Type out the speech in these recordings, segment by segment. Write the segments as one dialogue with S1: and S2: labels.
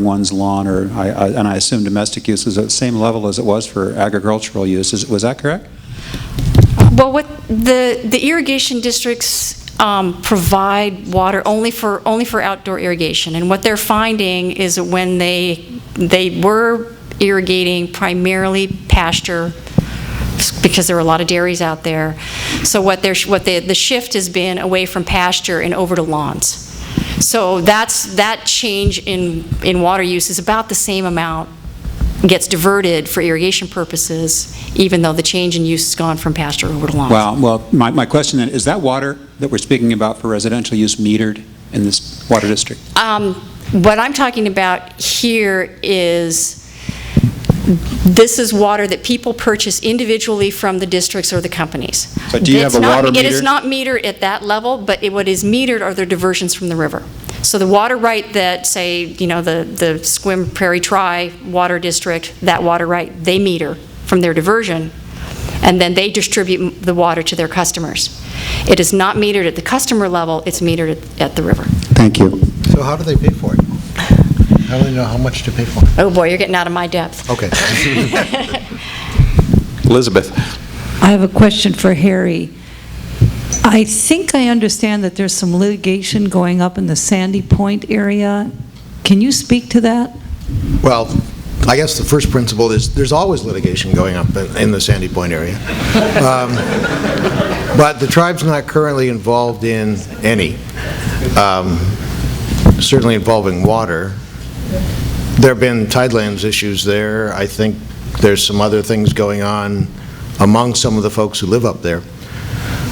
S1: one's lawn, or and I assume domestic use is at the same level as it was for agricultural use. Was that correct?
S2: Well, what the irrigation districts provide water only for outdoor irrigation, and what they're finding is that when they were irrigating primarily pasture, because there are a lot of dairies out there. So the shift has been away from pasture and over to lawns. So that change in water use is about the same amount gets diverted for irrigation purposes, even though the change in use has gone from pasture over to lawns.
S1: Well, my question then, is that water that we're speaking about for residential use metered in this water district?
S2: What I'm talking about here is this is water that people purchase individually from the districts or the companies.
S1: So do you have a water meter?
S2: It is not metered at that level, but what is metered are the diversions from the river. So the water right that, say, the Sequim Prairie Tri Water District, that water right, they meter from their diversion, and then they distribute the water to their customers. It is not metered at the customer level, it's metered at the river.
S1: Thank you.
S3: So how do they pay for it? How do they know how much to pay for it?
S2: Oh boy, you're getting out of my depth.
S3: Okay.
S4: Elizabeth.
S5: I have a question for Harry. I think I understand that there's some litigation going up in the Sandy Point area. Can you speak to that?
S3: Well, I guess the first principle is there's always litigation going up in the Sandy Point area. But the tribe's not currently involved in any, certainly involving water. There have been tidelands issues there. I think there's some other things going on among some of the folks who live up there.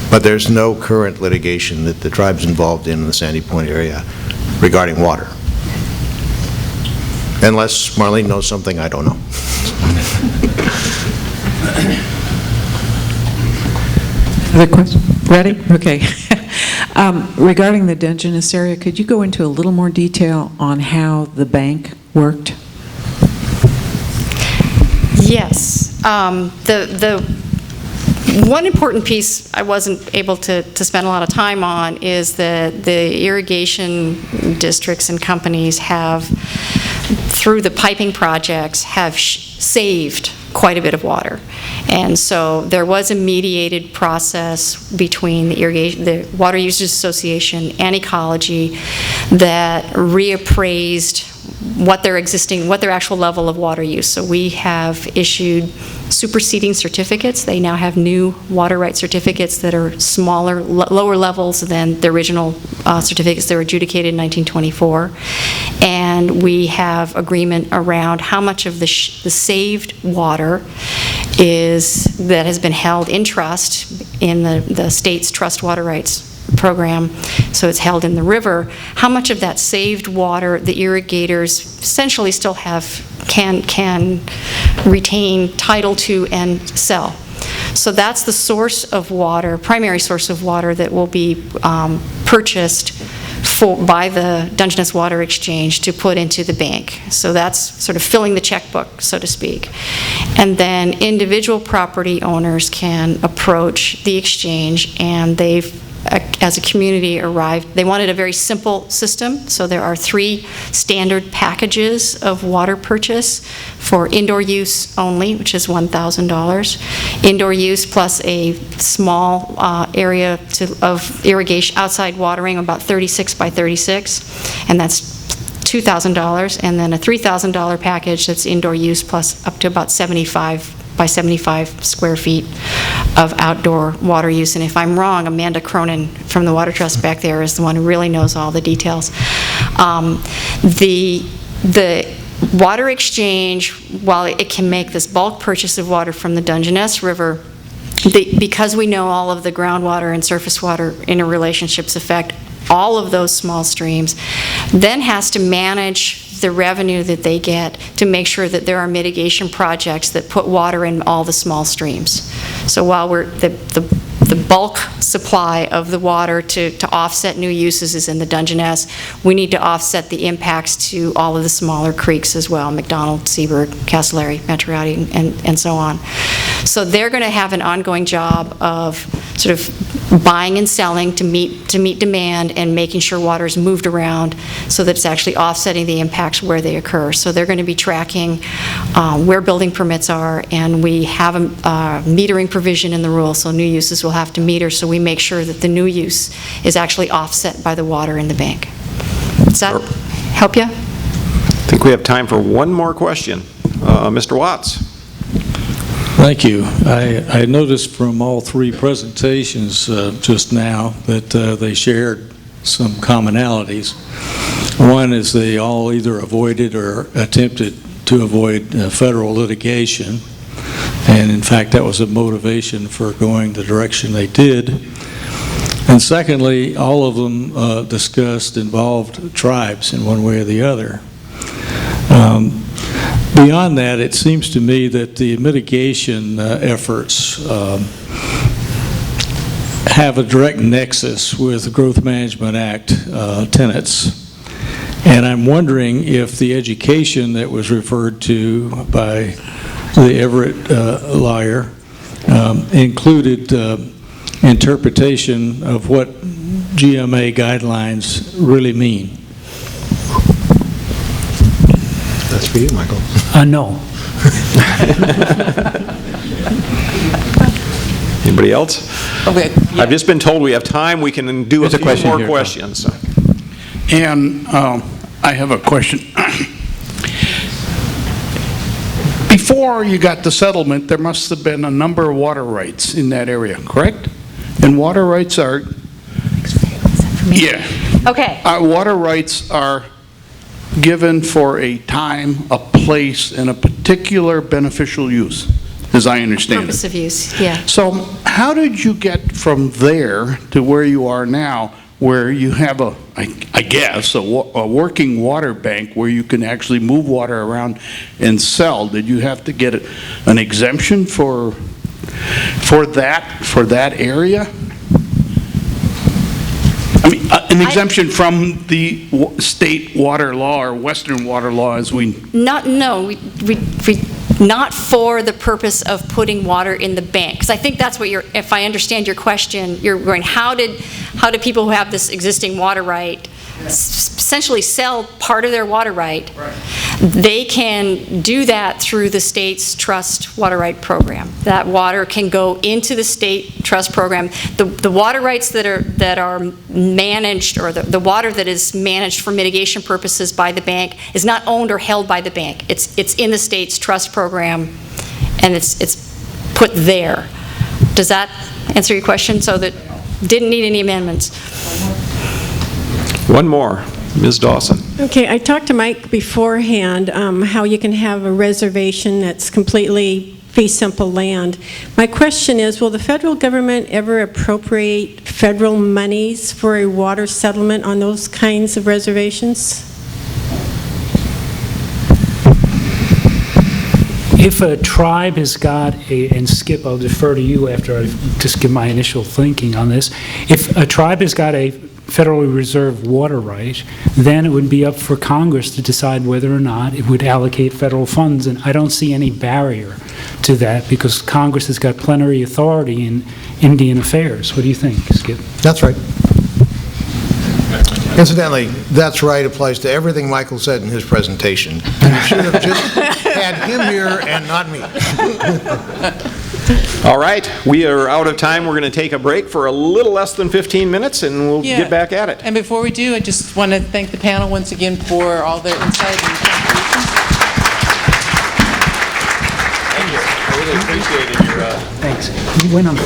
S3: But there's no current litigation that the tribe's involved in the Sandy Point area regarding water. Unless Marlene knows something I don't know.
S6: Another question? Ready? Okay. Regarding the Dungeness area, could you go into a little more detail on how the bank worked? Yes.
S2: The one important piece I wasn't able to spend a lot of time on is that the irrigation districts and companies have, through the piping projects, have saved quite a bit of water. And so there was a mediated process between the Water Users Association and Ecology that reappraised what their actual level of water use. So we have issued superseding certificates. They now have new water rights certificates that are smaller, lower levels than the original certificates that were adjudicated in 1924. And we have agreement around how much of the saved water that has been held in trust in the state's trust water rights program, so it's held in the river, how much of that saved water the irrigators essentially still can retain title to and sell. So that's the source of water, primary source of water that will be purchased by the Dungeness Water Exchange to put into the bank. So that's sort of filling the checkbook, so to speak. And then individual property owners can approach the exchange, and they've, as a community, arrived. They wanted a very simple system, so there are 3 standard packages of water purchase for indoor use only, which is $1,000. Indoor use plus a small area of irrigation, outside watering, about 36 by 36, and that's $2,000. And then a $3,000 package that's indoor use plus up to about 75 by 75 square feet of outdoor water use. And if I'm wrong, Amanda Cronin from the Water Trust back there is the one who really knows all the details. The water exchange, while it can make this bulk purchase of water from the Dungeness River, because we know all of the groundwater and surface water interrelationships affect all of those small streams, then has to manage the revenue that they get to make sure that there are mitigation projects that put water in all the small streams. So while the bulk supply of the water to offset new uses is in the Dungeness, we need to offset the impacts to all of the smaller creeks as well, McDonald, Seaburg, Castleberry, Metroati, and so on. So they're going to have an ongoing job of sort of buying and selling to meet demand and making sure water is moved around so that it's actually offsetting the impacts where they occur. So they're going to be tracking where building permits are, and we have a metering provision in the rule, so new uses will have to meter, so we make sure that the new use is actually offset by the water in the bank. Does that help you?
S4: I think we have time for one more question. Mr. Watts.
S7: Thank you. I noticed from all three presentations just now that they shared some commonalities. One is they all either avoided or attempted to avoid federal litigation, and in fact that was a motivation for going the direction they did. And secondly, all of them involved tribes in one way or the other. Beyond that, it seems to me that the mitigation efforts have a direct nexus with the Growth Management Act tenets. And I'm wondering if the education that was referred to by the Everett lawyer included interpretation of what GMA guidelines really mean.
S3: That's for you, Michael.
S8: No.
S4: Anybody else?
S6: Okay.
S4: I've just been told we have time. We can do a few more questions.
S8: And I have a question. Before you got the settlement, there must have been a number of water rights in that area, correct? And water rights are... Yeah.
S2: Okay.
S8: Water rights are given for a time, a place, and a particular beneficial use, as I understand it.
S2: Purpose of use, yeah.
S8: So how did you get from there to where you are now, where you have I guess, a working water bank where you can actually move water around and sell? Did you have to get an exemption for that area? I mean, an exemption from the state water law or Western water law as we...
S2: Not for the purpose of putting water in the bank. Because I think that's what if I understand your question, you're going, how did people who have this existing water right essentially sell part of their water right? They can do that through the state's trust water right program. That water can go into the state trust program. The water rights that are managed, or the water that is managed for mitigation purposes by the bank, is not owned or held by the bank. It's in the state's trust program, and it's put there. Does that answer your question? So that didn't need any amendments.
S4: One more. Ms. Dawson.
S9: Okay, I talked to Mike beforehand how you can have a reservation that's completely fee simple land. My question is, will the federal government ever appropriate federal monies for a water settlement on those kinds of reservations?
S10: If a tribe has got and Skip, I'll defer to you after I just give my initial thinking on this. If a tribe has got a federally reserved water right, then it would be up for Congress to decide whether or not it would allocate federal funds, and I don't see any barrier to that because Congress has got plenary authority in Indian affairs. What do you think, Skip?
S3: That's right. Incidentally, that's right applies to everything Michael said in his presentation. You should have just had him here and not me.
S4: All right, we are out of time. We're going to take a break for a little less than 15 minutes, and we'll get back at it.
S6: And before we do, I just want to thank the panel once again for all their insight and contributions.
S4: Thank you. I really appreciated your...
S10: Thanks. You went on